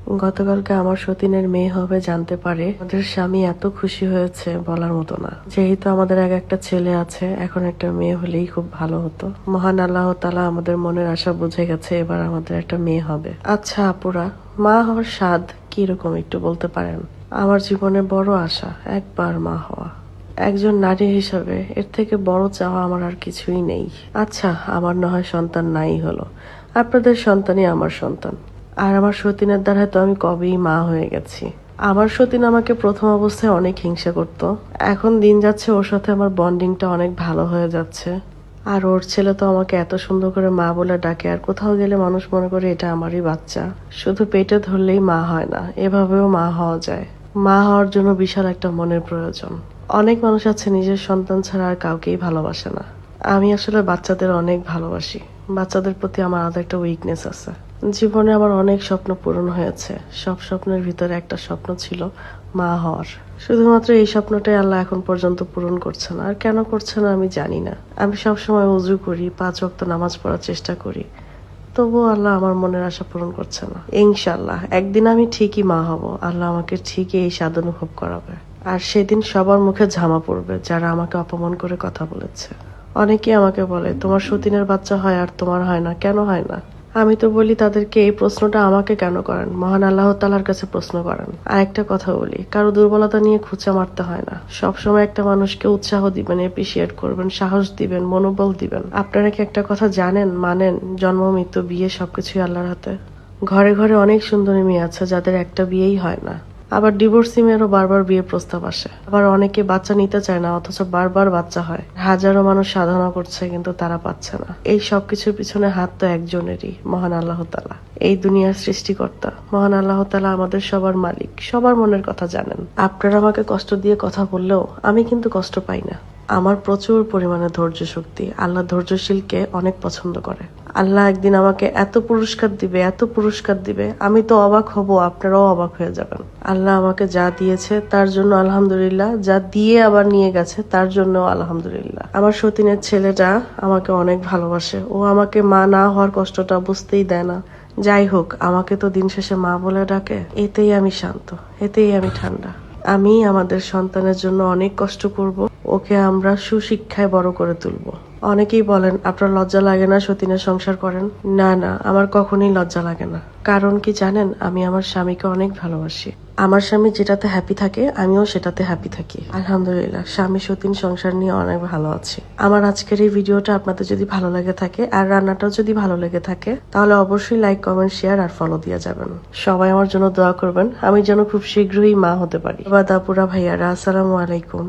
গতকালকে আমার সতীনের মেয়ে হবে জানতে পারে আমাদের স্বামী এত খুশি হয়েছে বলার মতো না। যেহেতু আমাদের আগে একটা ছেলে আছে, এখন একটা মেয়ে হলেই খুব ভালো হতো। মহান আল্লাহ তাআলা আমাদের মনের আশা বুঝে গেছে, এবার আমাদের একটা মেয়ে হবে। আচ্ছা আপুরা, মা হওয়ার স্বাদ কিরকম একটু বলতে পারেন? আমার জীবনে বড় আশা একবার মা হওয়া। একজন নারী হিসাবে এর থেকে বড় চাওয়া আমার আর কিছুই নেই। আচ্ছা, আমার না হয় সন্তান নাই হলো, আপনাদের সন্তানই আমার সন্তান। আর আমার সতীনের দ্বারা তো আমি কবেই মা হয়ে গেছি। আমার সতীন আমাকে প্রথম অবস্থায় অনেক হিংসা করত, এখন দিন যাচ্ছে ওর সাথে আমার বন্ডিংটা অনেক ভালো হয়ে যাচ্ছে। আর ওর ছেলে তো আমাকে এত সুন্দর করে মা বলে ডাকে, আর কোথাও গেলে মানুষ মনে করে এটা আমারই বাচ্চা। শুধু পেটে ধরলেই মা হয় না, এভাবেও মা হওয়া যায়। মা হওয়ার জন্য বিশাল একটা মনের প্রয়োজন। অনেক মানুষ আছে নিজের সন্তান ছাড়া আর কাউকেই ভালোবাসে না। আমি আসলে বাচ্চাদের অনেক ভালোবাসি। বাচ্চাদের প্রতি আমার আলাদা একটা উইকনেস আছে। জীবনে আমার অনেক স্বপ্ন পূরণ হয়েছে, সব স্বপ্নের ভিতরে একটা স্বপ্ন ছিল মা হওয়ার। শুধুমাত্র এই স্বপ্নটাই আল্লাহ এখন পর্যন্ত পূরণ করছে না। আর কেন করছে না আমি জানি না। আমি সবসময় ওযু করি, 5 ওয়াক্ত নামাজ পড়ার চেষ্টা করি, তবুও আল্লাহ আমার মনের আশা পূরণ করছে না। ইনশাআল্লাহ একদিন আমি ঠিকই মা হব, আল্লাহ আমাকে ঠিকই এই স্বাদ অনুভব করাবে। আর সেদিন সবার মুখে ঝামা পড়বে যারা আমাকে অপমান করে কথা বলেছে। অনেকেই আমাকে বলে তোমার সতীনের বাচ্চা হয় আর তোমার হয় না, কেন হয় না? আমি তো বলি তাদেরকে এই প্রশ্নটা আমাকে কেন করেন, মহান আল্লাহ তাআলার কাছে প্রশ্ন করেন। আর একটা কথা বলি, কারো দুর্বলতা নিয়ে খুঁচা মারতে হয় না। সবসময় একটা মানুষকে উৎসাহ দিবেন, এপ্রিসিয়েট করবেন, সাহস দিবেন, মনোবল দিবেন। আপনারা কি একটা কথা জানেন, মানেন, জন্ম মৃত্যু বিয়ে সবকিছুই আল্লাহর হাতে। ঘরে ঘরে অনেক সুন্দরী মেয়ে আছে যাদের একটা বিয়েই হয় না। আবার ডিভোর্সি মেয়েরও বারবার বিয়ে প্রস্তাব আসে। আবার অনেকে বাচ্চা নিতে চায় না, অথচ বারবার বাচ্চা হয়। হাজারো মানুষ সাধনা করছে কিন্তু তারা পাচ্ছে না। এই সবকিছুর পিছনে হাত তো একজনেরই, মহান আল্লাহ তাআলা। এই দুনিয়ার সৃষ্টিকর্তা মহান আল্লাহ তাআলা আমাদের সবার মালিক, সবার মনের কথা জানেন। আপনারা আমাকে কষ্ট দিয়ে কথা বললেও আমি কিন্তু কষ্ট পাই না। আমার প্রচুর পরিমাণে ধৈর্য শক্তি। আল্লাহ ধৈর্যশীলকে অনেক পছন্দ করে। আল্লাহ একদিন আমাকে এত পুরস্কার দিবে, এত পুরস্কার দিবে, আমি তো অবাক হব, আপনারাও অবাক হয়ে যাবেন। আল্লাহ আমাকে যা দিয়েছে তার জন্য আলহামদুলিল্লাহ, যা দিয়ে আবার নিয়ে গেছে তার জন্য আলহামদুলিল্লাহ। আমার সতীনের ছেলেটা আমাকে অনেক ভালোবাসে। ও আমাকে মা না হওয়ার কষ্টটা বুঝতেই দেয় না। যাই হোক, আমাকে তো দিন শেষে মা বলে ডাকে, এতেই আমি শান্ত, এতেই আমি ঠান্ডা। আমি আমাদের সন্তানের জন্য অনেক কষ্ট করব, ওকে আমরা সুশিক্ষায় বড় করে তুলব। অনেকেই বলেন আপনার লজ্জা লাগে না সতীনের সংসার করেন? না না, আমার কখনোই লজ্জা লাগে না। কারণ কি জানেন, আমি আমার স্বামীকে অনেক ভালোবাসি। আমার স্বামী যেটাতে হ্যাপি থাকে আমিও সেটাতে হ্যাপি থাকি। আলহামদুলিল্লাহ, স্বামী সতীন সংসার নিয়ে অনেক ভালো আছি। আমার আজকের এই ভিডিওটা আপনাদের যদি ভালো লেগে থাকে আর রান্নাটাও যদি ভালো লেগে থাকে, তাহলে অবশ্যই লাইক, কমেন্ট, শেয়ার আর ফলো দিয়ে যাবেন। সবাই আমার জন্য দোয়া করবেন, আমি যেন খুব শীঘ্রই মা হতে পারি। বাদাপুরা ভাইয়ারা, আসসালামু আলাইকুম।